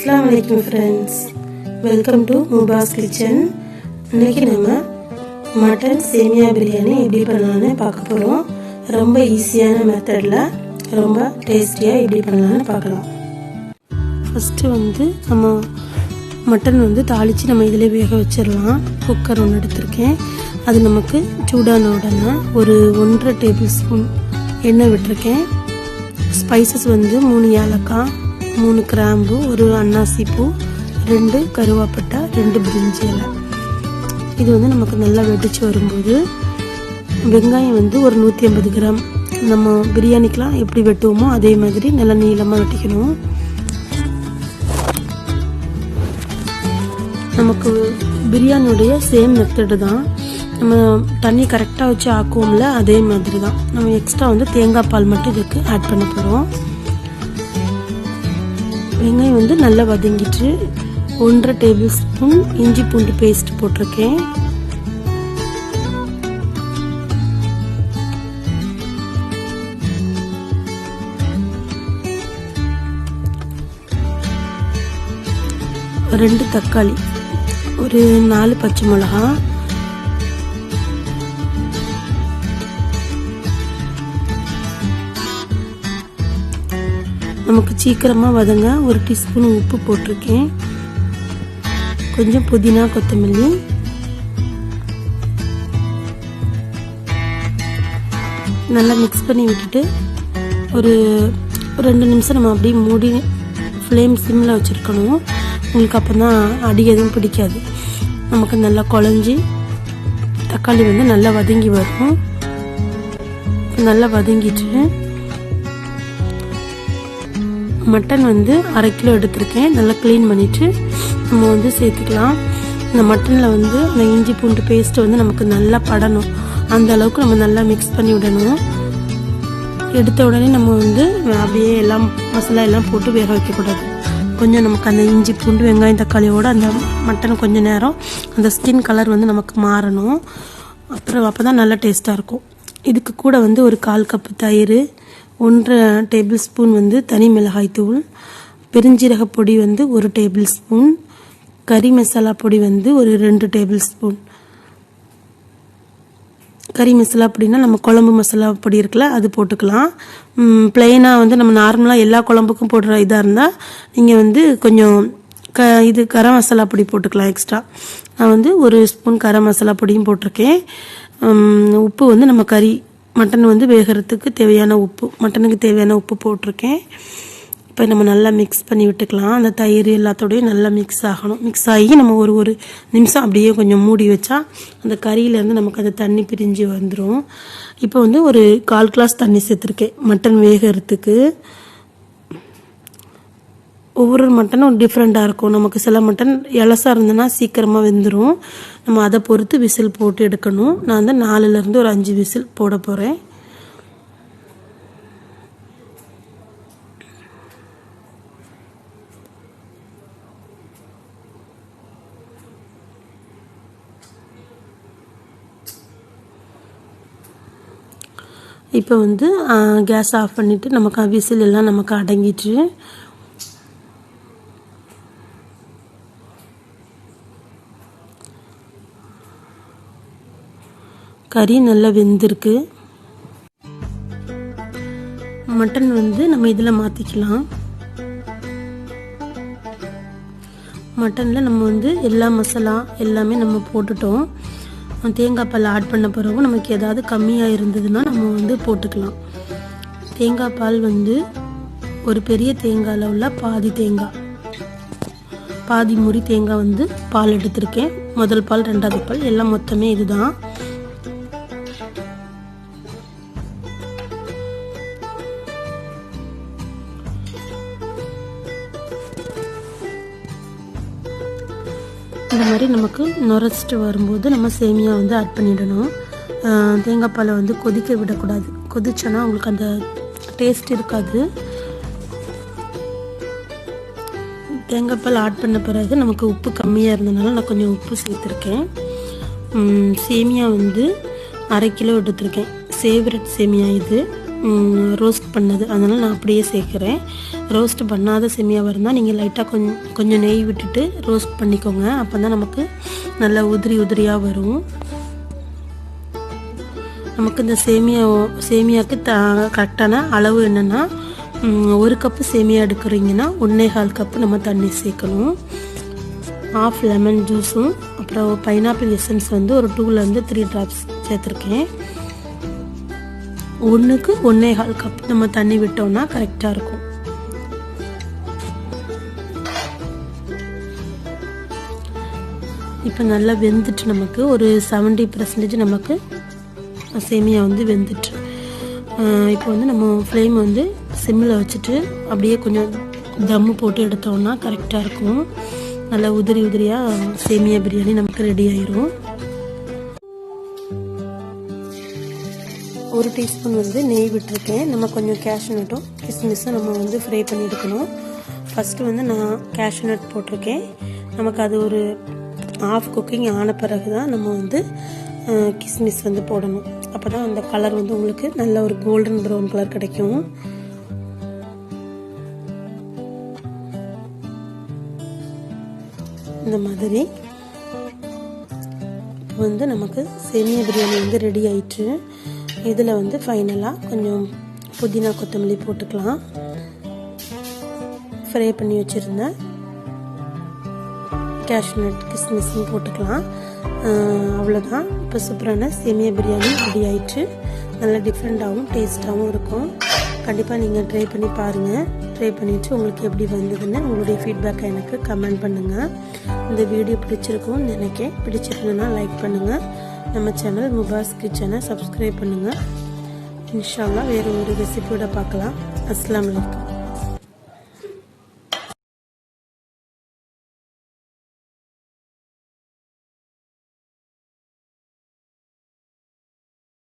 Assalamu alaikum friends. Welcome to Muba's kitchen. இன்னைக்கு நம்ம mutton சேமியா பிரியாணி எப்படி பண்ணலாம்னு பார்க்க போறோம். ரொம்ப ஈஸியான மெத்தட்ல ரொம்ப டேஸ்டியா எப்படி பண்ணலாம்னு பார்க்கலாம். ஃபர்ஸ்ட் நம்ம மட்டன் தாளிச்சு நம்ம இதிலே வேக வச்சிரலாம். குக்கர் ஒன்று எடுத்துருக்கேன். அது நமக்கு சூடான உடனே ஒரு 1.5 டேபிள் ஸ்பூன் எண்ணெய் விட்டுருக்கேன். ஸ்பைசஸ் 3 ஏலக்காய், 3 கிராம்பு, ஒரு அன்னாசி பூ, 2 கருவேப்பிலை, 2 பிரிஞ்சி இலை. இது நமக்கு நல்லா வெடிச்சு வரும்போது வெங்காயம் ஒரு 150 கிராம், நம்ம பிரியாணிக்கெலாம் எப்படி வெட்டுவோமோ அதே மாதிரி நல்லா நீளமாக வெட்டிக்கணும். நமக்கு பிரியாணியுடைய சேம் மெத்தடு தான். நம்ம தண்ணி கரெக்டாக வச்சு ஆக்குவோம்ல, அதே மாதிரி தான். நம்ம எக்ஸ்ட்ரா தேங்காய் பால் மட்டும் இதுக்கு ஆட் பண்ண போகிறோம். வெங்காயம் நல்லா வதங்கிட்டு 1.5 டேபிள் ஸ்பூன் இஞ்சி பூண்டு பேஸ்ட் போட்டிருக்கேன். ரெண்டு தக்காளி, ஒரு 4 பச்சை மிளகா, நமக்கு சீக்கிரமாக வதங்க 1 டீஸ்பூன் உப்பு போட்டிருக்கேன். கொஞ்சம் புதினா, கொத்தமல்லி, நல்லா மிக்ஸ் பண்ணி விட்டுட்டு ஒரு 2 நிமிஷம் நம்ம அப்படியே மூடி ஃப்ளேம் சிம்மில் வச்சுருக்கணும். உங்களுக்கு அப்போ தான் அடி எதுவும் பிடிக்காது. நமக்கு நல்லா குழஞ்சி தக்காளி நல்லா வதங்கி வரும். நல்லா வதங்கிட்டு மட்டன் 1/2 கிலோ எடுத்திருக்கேன். நல்லா க்ளீன் பண்ணிவிட்டு நம்ம சேர்த்துக்கலாம். இந்த மட்டனில் இந்த இஞ்சி பூண்டு பேஸ்ட்டு நமக்கு நல்லா படணும். அந்த அளவுக்கு நம்ம நல்லா மிக்ஸ் பண்ணி விடணும். எடுத்த உடனே நம்ம அப்படியே எல்லாம் மசாலா எல்லாம் போட்டு வேக வைக்கக்கூடாது. கொஞ்சம் நமக்கு அந்த இஞ்சி பூண்டு வெங்காயம் தக்காளியோடு அந்த மட்டன் கொஞ்சம் நேரம் அந்த ஸ்கின் கலர் நமக்கு மாறணும். அப்புறம் அப்போ தான் நல்லா டேஸ்ட்டாக இருக்கும். இதுக்கு கூட ஒரு 1/4 கப்பு தயிர், 1.5 டேபிள் ஸ்பூன் தனி மிளகாய் தூள், பெருஞ்சீரக பொடி 1 டேபிள் ஸ்பூன், கறி மசாலா பொடி ஒரு 2 டேபிள் ஸ்பூன். கறி மசாலா அப்படின்னா நம்ம குழம்பு மசாலா பொடி இருக்குல்ல, அது போட்டுக்கலாம். பிளெயினாக நம்ம நார்மலாக எல்லா குழம்புக்கும் போடுற இதாக இருந்தால் நீங்கள் கொஞ்சம் இது கரம் மசாலா பொடி போட்டுக்கலாம் எக்ஸ்ட்ரா. நான் 1 ஸ்பூன் கரம் மசாலா பொடியும் போட்டிருக்கேன். உப்பு நம்ம கறி மட்டன் வேகிறதுக்கு தேவையான உப்பு, மட்டனுக்கு தேவையான உப்பு போட்டிருக்கேன். இப்போ நம்ம நல்லா மிக்ஸ் பண்ணி விட்டுக்கலாம். அந்த தயிர் எல்லாத்தோடையும் நல்லா மிக்ஸ் ஆகணும். மிக்ஸ் ஆகி நம்ம ஒரு நிமிஷம் அப்படியே கொஞ்சம் மூடி வச்சா அந்த கறியிலேருந்து நமக்கு அந்த தண்ணி பிரிஞ்சு வந்துடும். இப்போ ஒரு 1/4 கிளாஸ் தண்ணி சேர்த்துருக்கேன் மட்டன் வேகிறதுக்கு. ஒவ்வொரு மட்டனும் டிஃப்ரெண்ட்டாக இருக்கும். நமக்கு சில மட்டன் இலசாக இருந்ததுன்னா சீக்கிரமாக வெந்துடும். நம்ம அதை பொறுத்து விசில் போட்டு எடுக்கணும். நான் 4லேருந்து ஒரு 5 விசில் போட போகிறேன். இப்போ கேஸ் ஆஃப் பண்ணிவிட்டு நமக்கு விசில் எல்லாம் நமக்கு அடங்கிட்டு கறி நல்லா வெந்திருக்கு. மட்டன் நம்ம இதில் மாற்றிக்கலாம். மட்டனில் நம்ம எல்லா மசாலா எல்லாமே நம்ம போட்டுட்டோம். தேங்காய் பால் ஆட் பண்ண பிறகு நமக்கு ஏதாவது கம்மியாக இருந்ததுன்னா நம்ம போட்டுக்கலாம். தேங்காய் பால் ஒரு பெரிய தேங்காயில் உள்ள பாதி தேங்காய், பாதி முறி தேங்காய் பால் எடுத்திருக்கேன். முதல் பால், 2வது பால் எல்லாம் மொத்தமே இதுதான். இந்த மாதிரி நமக்கு நுரைச்சிட்டு வரும்போது நம்ம சேமியா ஆட் பண்ணிடணும். தேங்காய் பாலை கொதிக்க விடக்கூடாது. கொதிச்சோன்னா உங்களுக்கு அந்த டேஸ்ட் இருக்காது. தேங்காய் பால் ஆட் பண்ண பிறகு நமக்கு உப்பு கம்மியாக இருந்ததுனால நான் கொஞ்சம் உப்பு சேர்த்துருக்கேன். சேமியா 1/2 கிலோ எடுத்துருக்கேன். ஃபேவரட் சேமியா இது, ரோஸ்ட் பண்ணது, அதனால் நான் அப்படியே சேர்க்குறேன். ரோஸ்ட் பண்ணாத சேமியாவாக இருந்தால் நீங்கள் லைட்டாக கொஞ்சம் நெய் விட்டுட்டு ரோஸ்ட் பண்ணிக்கோங்க. அப்போ தான் நமக்கு நல்லா உதிரியாக வரும். நமக்கு இந்த சேமியாவுக்கு கரெக்டான அளவு என்னென்னா, 1 கப்பு சேமியா எடுக்கிறீங்கன்னா 1.25 கப்பு நம்ம தண்ணி சேர்க்கணும். 1/2 லெமன் ஜூஸும் அப்புறம் பைனாப்பிள் எசன்ஸ் வந்து ஒரு 2 to 3 ட்ராப்ஸ் சேர்த்துருக்கேன். 1க்கு 1.25 கப் நம்ம தண்ணி விட்டோம்னா கரெக்டாக இருக்கும். இப்போ நல்லா வெந்துட்டு நமக்கு ஒரு 70% நமக்கு சேமியா வந்து வெந்துட்டு. இப்போ வந்து நம்ம ஃப்ளேம் வந்து சிம்மில் வச்சுட்டு அப்படியே கொஞ்சம் தம்மு போட்டு எடுத்தோம்னா கரெக்டாக இருக்கும். நல்லா உதிரியாக சேமியா பிரியாணி நமக்கு ரெடி ஆயிரும். 1 டீஸ்பூன் வந்து நெய் விட்டுருக்கேன். நம்ம கொஞ்சம் கேஷ்யூ நட்டும் கிஸ்மிஸும் நம்ம வந்து ஃப்ரை பண்ணி எடுக்கணும். ஃபஸ்ட்டு வந்து நான் கேஷ்யூ நட் போட்டிருக்கேன். நமக்கு அது ஒரு half குக்கிங் ஆன பிறகு தான் நம்ம வந்து கிஸ்மிஸ் வந்து போடணும். அப்போ தான் அந்த கலர் வந்து உங்களுக்கு நல்ல ஒரு கோல்டன் ப்ரௌன் கலர் கிடைக்கும். இந்த மாதிரி இப்போ வந்து நமக்கு சேமியா பிரியாணி வந்து ரெடி ஆயிடுச்சு. இதில் வந்து ஃபைனலாக கொஞ்சம் புதினா கொத்தமல்லி போட்டுக்கலாம். ஃப்ரை பண்ணி வச்சுருந்தேன் கேஷ்யூ நட் கிஸ்மிஸும் போட்டுக்கலாம். அவ்வளோதான். இப்போ சூப்பரான சேமியா பிரியாணி ரெடி ஆயிடுச்சு. நல்லா டிஃப்ரெண்ட்டாகவும் டேஸ்ட்டாகவும் இருக்கும். கண்டிப்பாக நீங்கள் ட்ரை பண்ணி பாருங்கள். ட்ரை பண்ணிவிட்டு உங்களுக்கு எப்படி வந்ததுன்னு உங்களுடைய ஃபீட்பேக்கை எனக்கு கமெண்ட் பண்ணுங்கள். இந்த வீடியோ பிடிச்சிருக்கும்னு நினைக்கிறேன். பிடிச்சிருந்ததுன்னா லைக் பண்ணுங்கள். நம்ம சேனல் முபாஸ் கிச்சனை சப்ஸ்கிரைப் பண்ணுங்கள். இன்ஷா அல்லாஹ் வேறு ஒரு ரெசிபியோட பார்க்கலாம். அஸ்ஸலாமு அலைக்கும்.